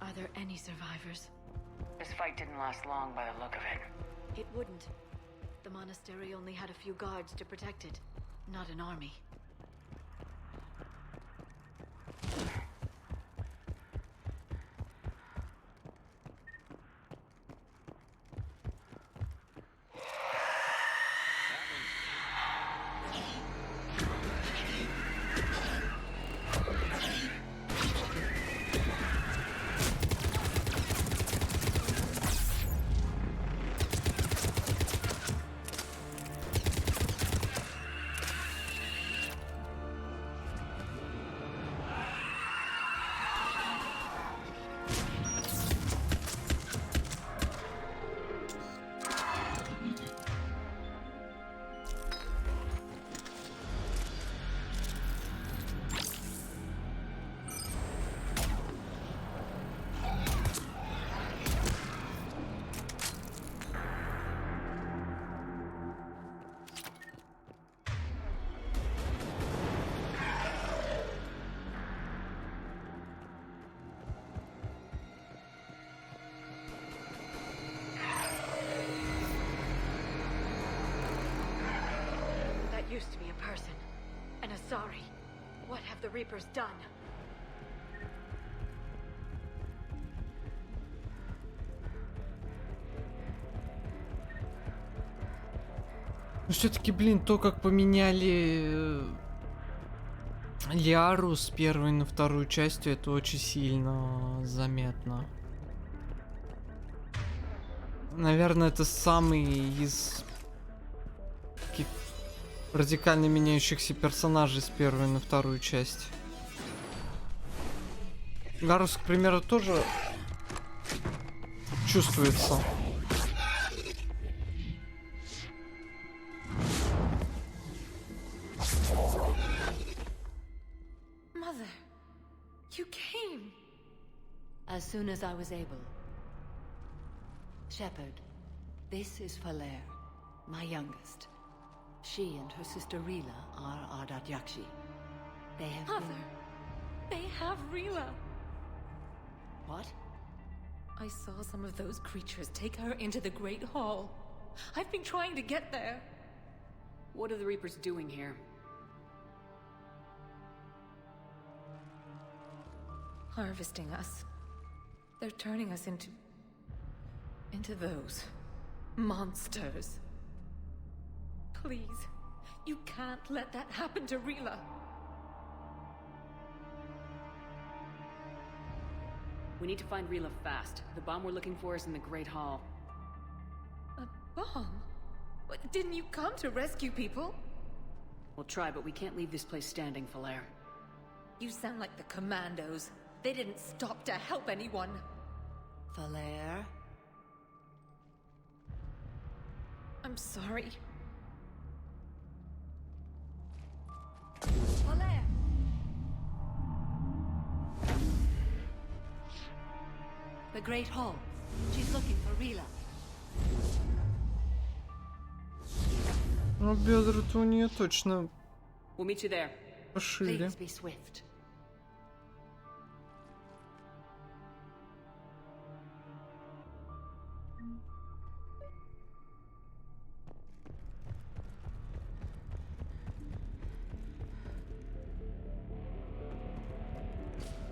Are there any survivors? This fight didn't last long by the look of it. It wouldn't. The monastery only had a few guards to protect it, not an army. That used to be a person. An Asari. What have the Reapers done? ну все-таки, блин, то, как поменяли Лиару с первой на вторую частью, это очень сильно заметно. Наверное, это самый из таких радикально меняющихся персонажей с первой на вторую часть. Гарус, к примеру, тоже чувствуется. Mother, you came. As soon as I was able. Shepherd, this is Falair, my youngest. She and her sister Rila are Ardat Yakshi. They have Mother, they have Rila. What? I saw some of those creatures take her into the Great Hall. I've been trying to get there. What are the Reapers doing here? Harvesting us. They're turning us into those monsters. Please, you can't let that happen to Rila. We need to find Rila fast. The bomb we're looking for is in the Great Hall. A bomb? What, didn't you come to rescue people? We'll try, but we can't leave this place standing, Falair. You sound like the commandos. They didn't stop to help anyone. Falair? I'm sorry. Falair! The Great Hall. She's looking for Rila. Ну, бедра-то у нее точно We'll meet you there. пошире. Please be swift.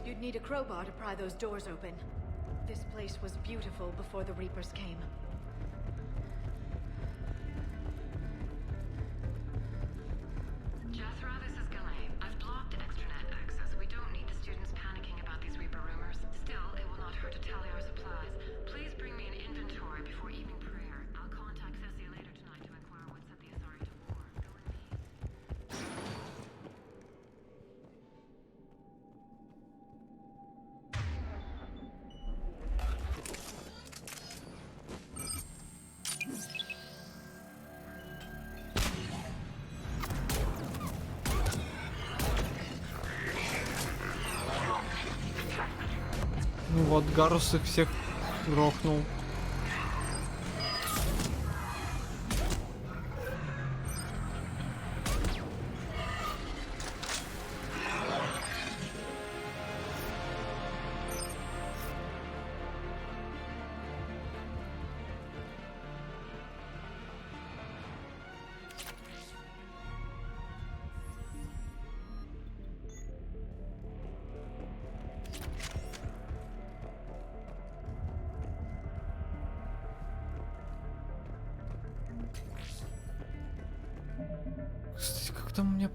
You'd need a crowbar to pry those doors open. This place was beautiful before the Reapers came. Jethro, this is Ghislaine. I've blocked extranet access. We don't need the students panicking about these Reaper rumors. Still, it will not hurt to tally our supplies. Please bring me an inventory before evening prayer. I'll contact Cessia later tonight to inquire what set the Asari to war. Go in peace. Ну вот, Гарус их всех грохнул. Кстати, как там у меня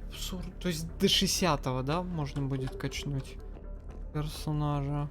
то есть до 60-го, да, можно будет качнуть персонажа.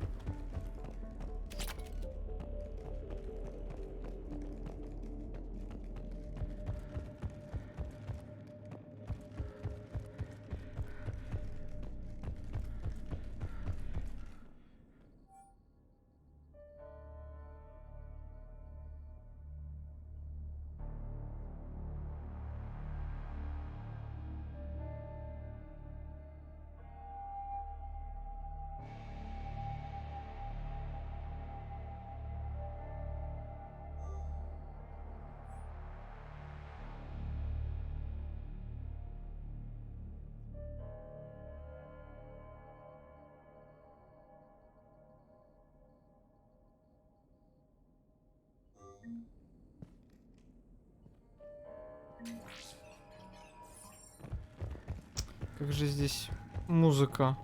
Как же здесь музыка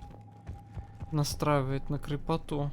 настраивает на крепоту.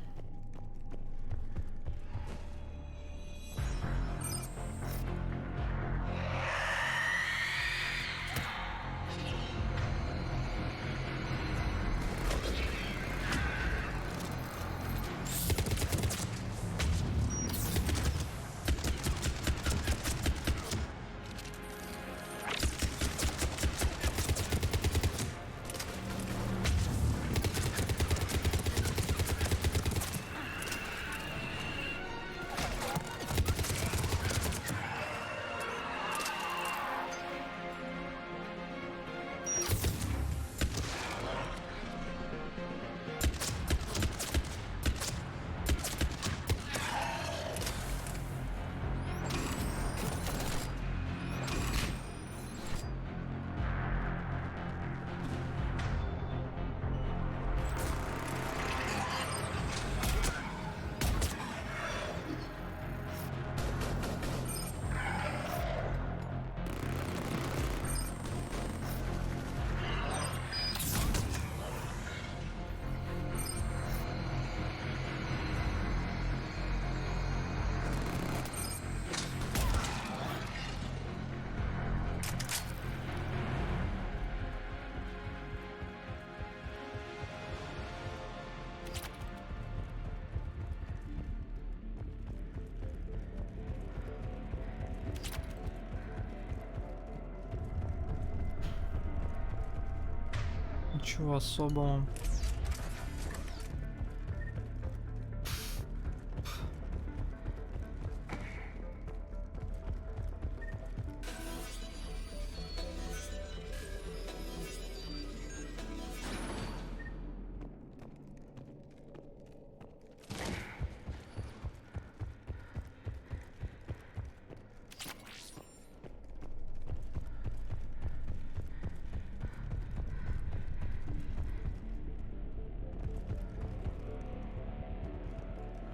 Ничего особого.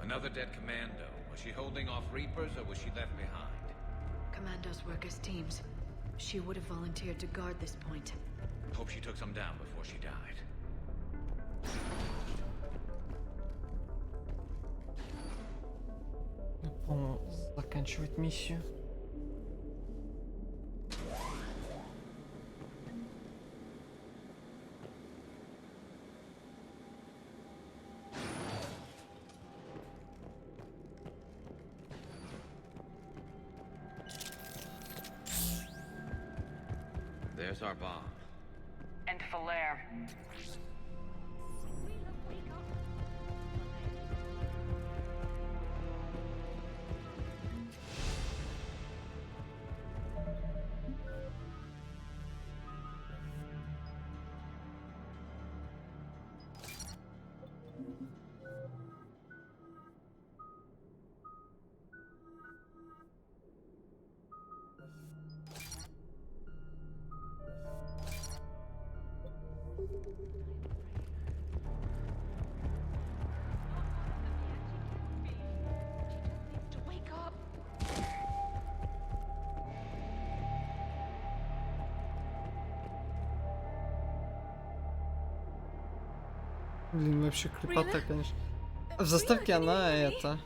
Another dead commando. Was she holding off Reapers or was she left behind? Commandos work as teams. She would have volunteered to guard this point. Hope she took some down before she died. По-моему, заканчивать миссию. There's our bomb. And Falaire. Блин, вообще крепота, конечно. В заставке она это...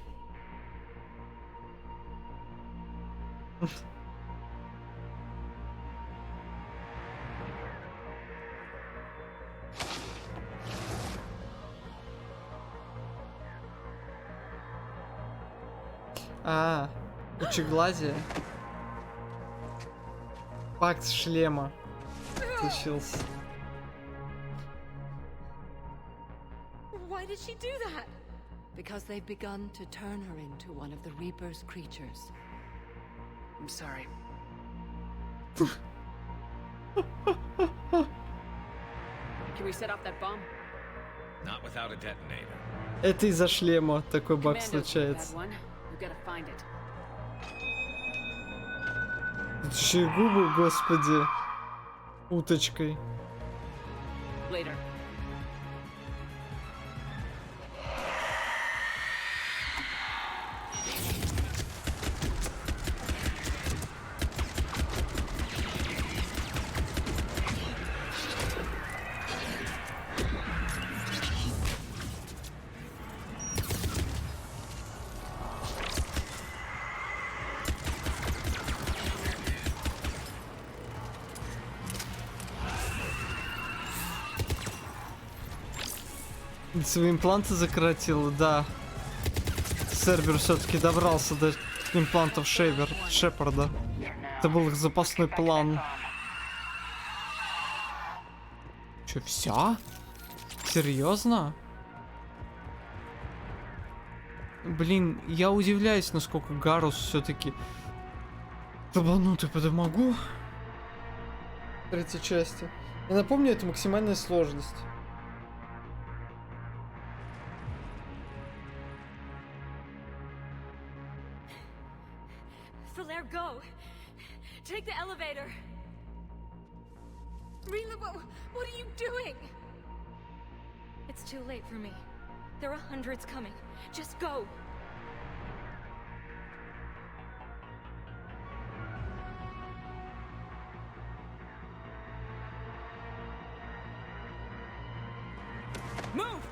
А, пучеглазие. Пакт шлема случился. Why did she do that? Because they've begun to turn her into one of the Reaper's creatures. I'm sorry. Can we set off that bomb? Not without a detonator. Это из-за шлема такой баг Commandos, случается. that one. We've got to find it. Тут еще и губы, господи, уточкой. Later. Свои импланты закоротил, да. Сервер все-таки добрался до имплантов Шепарда. Это был их запасной план. Че, все? Серьезно? Блин, я удивляюсь, насколько Гарус все-таки табанутый по дамагу. В третьей части. Я напомню, это максимальная сложность. Falaire, go! Take the elevator! Rila, what are you doing? It's too late for me. There are hundreds coming. Just go! Move!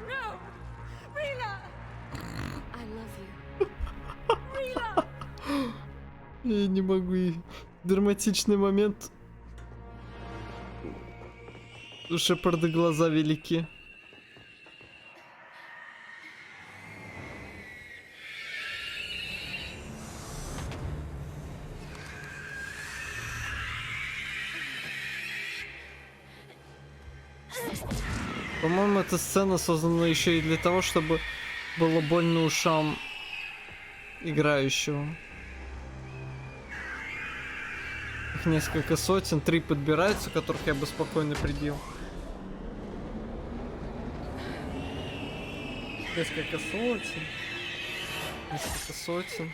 No! Rila! I love you. Rila! Я не могу. Драматичный момент. У Шепарда глаза велики. По-моему, эта сцена создана еще и для того, чтобы было больно ушам играющего. Их несколько сотен, 3 подбираются, которых я бы спокойно прибил. Несколько сотен. Несколько сотен.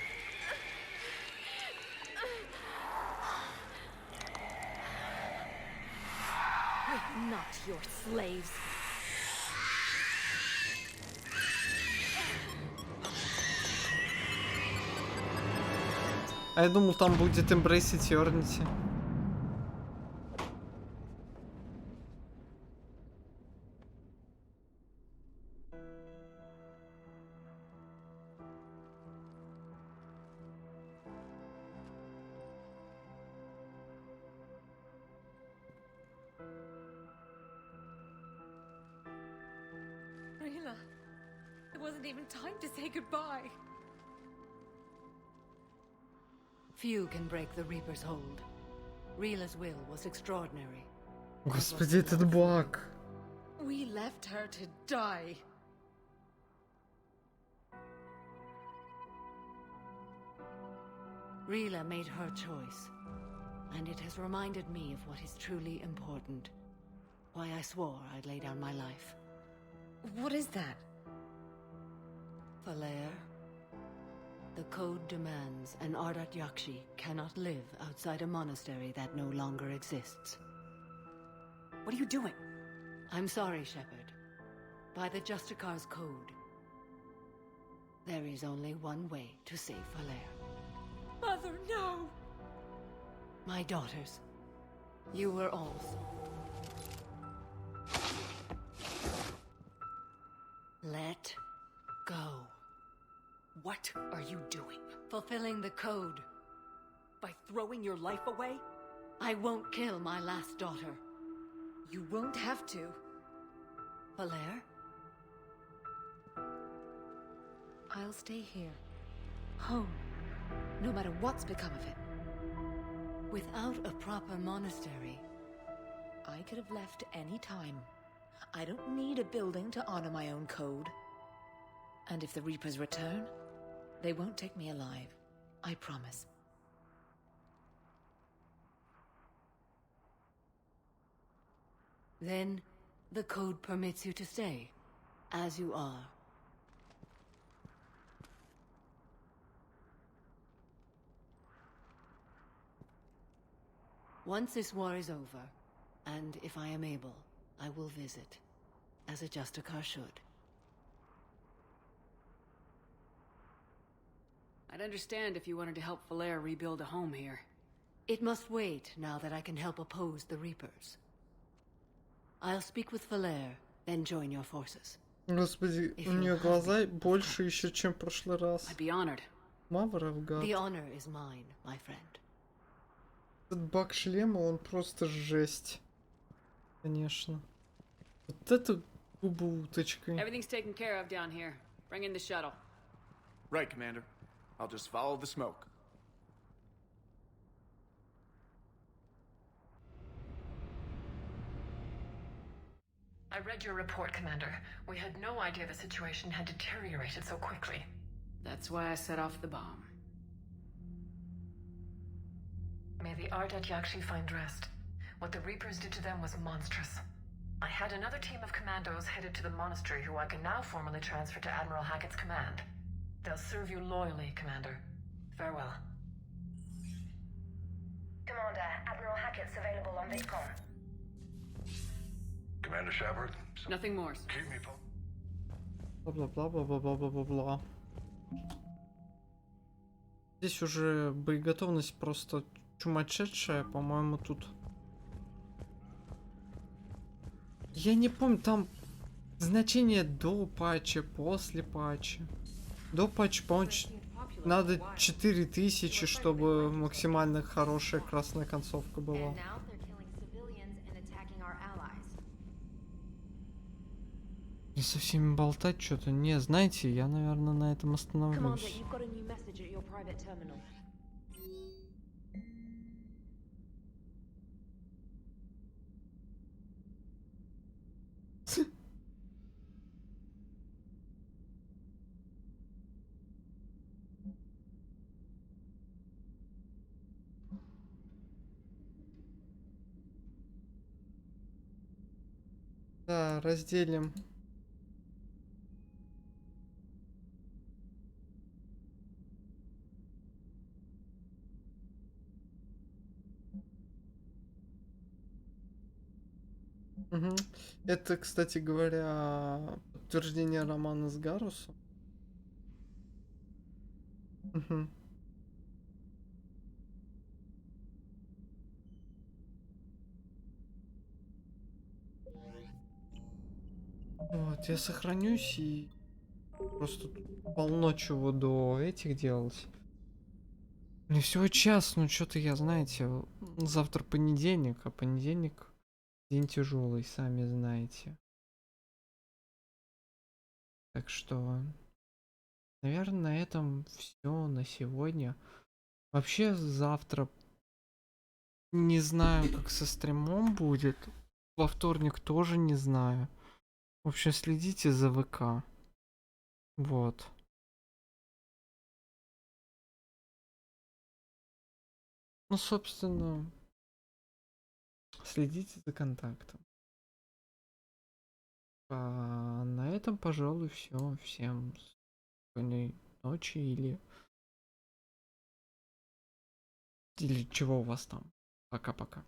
We're not your slaves. А я думал, там будет Embrace Eternity. Rila, there wasn't even time to say goodbye. Few can break the Reaper's hold. Rila's will was extraordinary. Господи, этот баг. We left her to die. Rila made her choice, and it has reminded me of what is truly important. Why I swore I'd lay down my life. What is that? Falair, the code demands an Ardat Yakshi cannot live outside a monastery that no longer exists. What are you doing? I'm sorry, Shepard. By the Justicar's code, there is only one way to save Falair. Mother, no! My daughters, you were all. Let go. What are you doing? Fulfilling the code. By throwing your life away? I won't kill my last daughter. You won't have to. Falair? I'll stay here. Home. No matter what's become of it. Without a proper monastery, I could have left any time. I don't need a building to honor my own code. And if the Reapers return, they won't take me alive. I promise. Then, the code permits you to stay, as you are. Once this war is over, and if I am able, I will visit, as a Justicar should. I'd understand if you wanted to help Falair rebuild a home here. It must wait now that I can help oppose the Reapers. I'll speak with Falair, then join your forces. Господи, у нее глаза больше еще, чем в прошлый раз. I'd be honored. Мавров, гад. The honor is mine, my friend. Этот баг шлема, он просто жесть. Конечно. Вот это губа-уточка. Everything's taken care of down here. Bring in the shuttle. Right, Commander. I'll just follow the smoke. I read your report, Commander. We had no idea the situation had deteriorated so quickly. That's why I set off the bomb. May the Ardat Yakshi find rest. What the Reapers did to them was monstrous. I had another team of commandos headed to the monastery who I can now formally transfer to Admiral Hackett's command. They'll serve you loyally, Commander. Farewell. Commander, Admiral Hackett's available on VidCon. Commander Shepard? Nothing more. Keep me Бла-бла-бла-бла-бла-бла-бла-бла. Здесь уже боеготовность просто чумасшедшая, по-моему, тут. Я не помню, там значение до патча, после патча. До патча, по-моему, надо 4000, чтобы максимально хорошая красная концовка была. Не со всеми болтать что-то. Не, знаете, я, наверное, на этом остановлюсь. Да, разделим. Угу. Это, кстати говоря, подтверждение романа с Гарусом. Угу. Вот, я сохранюсь и просто тут полно чего до этих делать. Мне всего час, ну что-то я, знаете, завтра понедельник, а понедельник день тяжелый, сами знаете. Так что, наверное, на этом все на сегодня. Вообще завтра не знаю, как со стримом будет. Во вторник тоже не знаю. В общем, следите за ВК. Вот. Ну, собственно, следите за контактом. А на этом, пожалуй, все. Всем спокойной ночи или чего у вас там. Пока-пока.